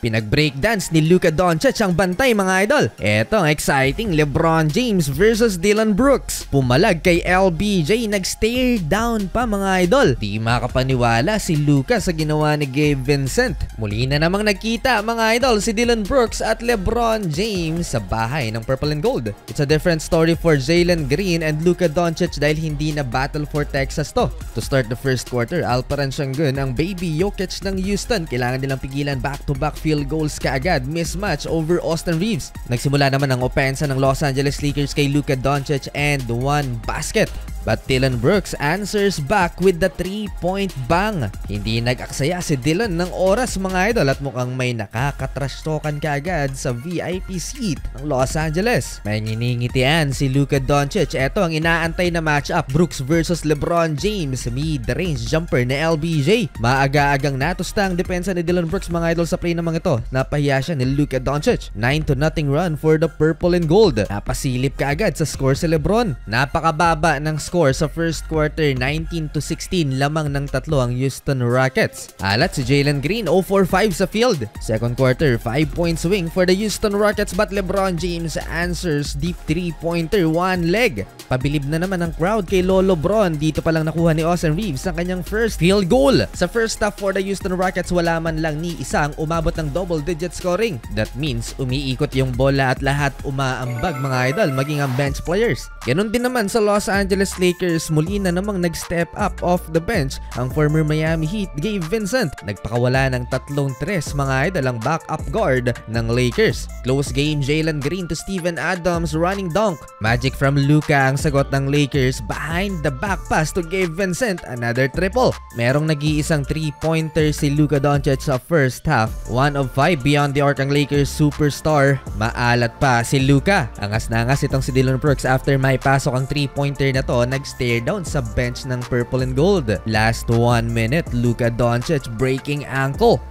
Pinag-breakdance ni Luka Doncic ang bantay mga idol. Eto ang exciting LeBron James versus Dillon Brooks. Pumalag kay LBJ, nag-stare down pa mga idol. Di makapaniwala si Luka sa ginawa ni Gabe Vincent. Muli na namang nagkita mga idol si Dillon Brooks at LeBron James sa bahay ng Purple and Gold. It's a different story for Jalen Green and Luka Doncic dahil hindi na battle for Texas to. To start the first quarter, Alperen Sengun ang baby Jokic ng Houston. Kailangan nilang pigilan back-to-back field goals kaagad, mismatch over Austin Reeves. Nagsimula naman ang opensa ng Los Angeles Lakers kay Luka Doncic and one basket. But Dillon Brooks answers back with the 3-point bang. Hindi nag-aksaya si Dillon ng oras mga idol at mukhang may nakakatrash talkan kaagad sa VIP seat ng Los Angeles. May nginingitian si Luka Doncic. Ito ang inaantay na matchup, Brooks versus LeBron James. Mid-range jumper na LBJ. Maaga-agang natusta ang depensa ni Dillon Brooks mga idol sa play namang ito. Napahiya siya ni Luka Doncic. 9-0 run for the Purple and Gold. Napasilip kaagad sa score si LeBron. Napakababa ng score sa first quarter, 19-16 lamang ng tatlo ang Houston Rockets. Alat si Jalen Green, 0 for 5 sa field. Second quarter, 5-point swing for the Houston Rockets but LeBron James answers deep 3-pointer, one leg. Pabilib na naman ang crowd kay Lolo Bron. Dito pa lang nakuha ni Austin Reeves ang kanyang first field goal. Sa first half for the Houston Rockets, wala man lang ni isa ang umabot ng double-digit scoring. That means umiikot yung bola at lahat umaambag mga idol, maging ang bench players. Ganun din naman sa Los Angeles Lakers, muli na namang nag-step up off the bench ang former Miami Heat Gabe Vincent. Nagpakawala ng 3-3 mga idol ang backup guard ng Lakers. Close game, Jalen Green to Steven Adams running dunk. Magic from Luka ang sagot ng Lakers, behind the back pass to Gabe Vincent, another triple. Merong nag-iisang 3-pointer si Luka Doncic sa first half. 1 of 5 beyond the arc ang Lakers superstar. Maalat pa si Luka. Angas na angas itong si Dillon Brooks after may pasok ang 3-pointer na to, nag-stare down sa bench ng Purple and Gold. Last 1 minute, Luka Doncic breaking ankle.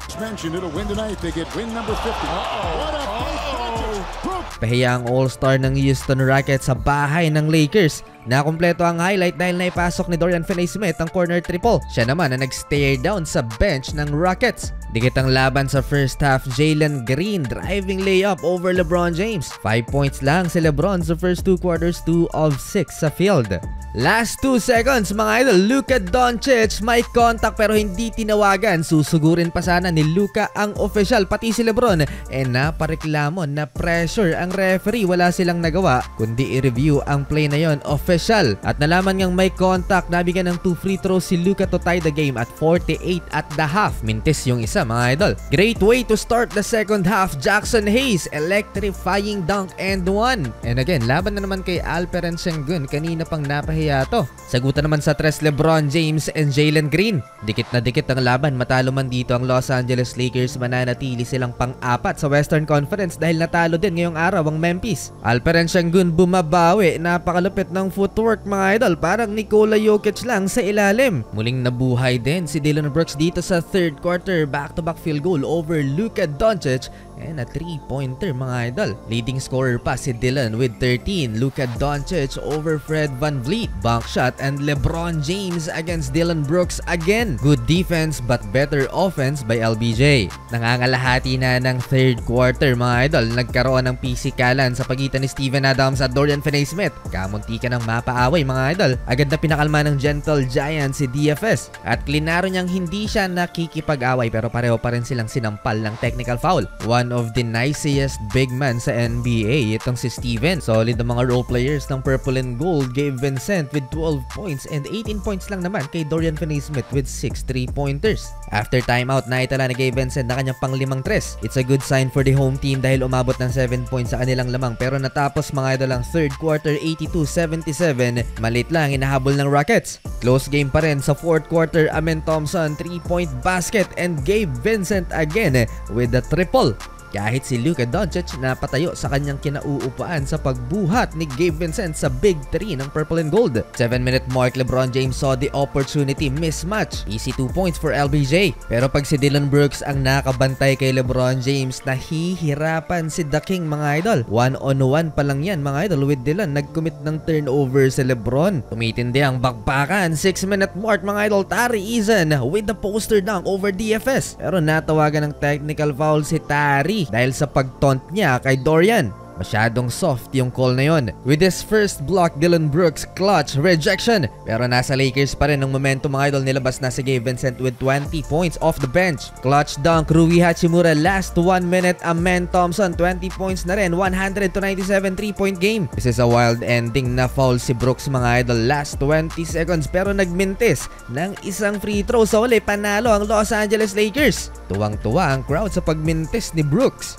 Pahiya ang all-star ng Houston Rockets sa bahay ng Lakers. Nakumpleto ang highlight dahil naipasok ni Dorian Finney-Smith ang corner triple. Siya naman na nag-stare down sa bench ng Rockets. Dikit ang laban sa first half, Jalen Green driving layup over LeBron James. 5 points lang si LeBron sa first 2 quarters, 2 of 6 sa field. Last 2 seconds mga idol, Luka Doncic may contact pero hindi tinawagan. Susugurin pa sana ni Luka ang official pati si LeBron. Napareklamo na pressure ang referee, wala silang nagawa kundi i-review ang play na yon official. At nalaman ngang may contact, nabigyan ng 2 free throws si Luka to tie the game at 48 at the half. Mintis yung isa mga idol. Great way to start the second half, Jackson Hayes electrifying dunk and one. And again, laban na naman kay Alperen Sengun, kanina pang napahiya to. Sagutan naman sa tres LeBron James and Jalen Green. Dikit na dikit ang laban, matalo man dito ang Los Angeles Lakers, mananatili silang pang-apat sa Western Conference dahil natalo din ngayong araw ang Memphis. Alperen Sengun bumabawi, napakalupit ng footwork mga idol, parang Nikola Jokic lang sa ilalim. Muling nabuhay din si Dillon Brooks dito sa third quarter, back-to-back field goal over Luka Doncic and a 3-pointer mga idol. Leading scorer pa si Dillon with 13, Luka Doncic over Fred VanVleet. Bank shot and LeBron James against Dillon Brooks again. Good defense but better offense by LBJ. Nangangalahati na ng third quarter mga idol. Nagkaroon ng pisikalan sa pagitan ni Steven Adams at Dorian Finney-Smith. Kamunti ka ng mapaaway mga idol. Agad na pinakalma ng Gentle Giant si DFS at klinaro niyang hindi siya nakikipag-away pero pareho pa rin silang sinampal ng technical foul. One of the nicest big man sa NBA itong si Steven. Solid ang mga role players ng Purple and Gold. Gabe Vincent with 12 points and 18 points lang naman kay Dorian Finney-Smith with 6 3-pointers. After timeout, naitala ni Gabe Vincent na kanyang pang-limang tres. It's a good sign for the home team dahil umabot ng 7 points sa kanilang lamang pero natapos mga idol ang third quarter 82-77. Malit lang hinahabol ng Rockets. Close game pa rin sa fourth quarter. Amen Thompson 3-point basket and Gabe Vincent again with the triple. Kahit si Luka Doncic napatayo sa kanyang kinauupaan sa pagbuhat ni Gabe Vincent sa Big 3 ng Purple and Gold. 7-minute mark, LeBron James saw the opportunity mismatch. Easy 2 points for LBJ. Pero pag si Dillon Brooks ang nakabantay kay LeBron James, nahihirapan si The King mga idol. 1-on-1 pa lang yan mga idol with Dillon. Nag-commit ng turnover si LeBron. Tumitindi ang bakbakan. 6-minute mark mga idol. Tari Eason with the poster dunk over DFS. Pero natawagan ng technical foul si Tari dahil sa pagtaunt niya kay Dorian. Masyadong soft yung call na yon. With his first block, Dillon Brooks clutch rejection. Pero nasa Lakers pa rin ng momentum mga idol. Nilabas na si Gabe Vincent with 20 points off the bench. Clutch dunk, Rui Hachimura last 1 minute. Amen Thompson 20 points na rin. 100-97 3-point game. This is a wild ending na foul si Brooks mga idol. Last 20 seconds pero nagmintis ng isang free throw. Sa uli panalo ang Los Angeles Lakers. Tuwang-tuwa ang crowd sa pagmintis ni Brooks.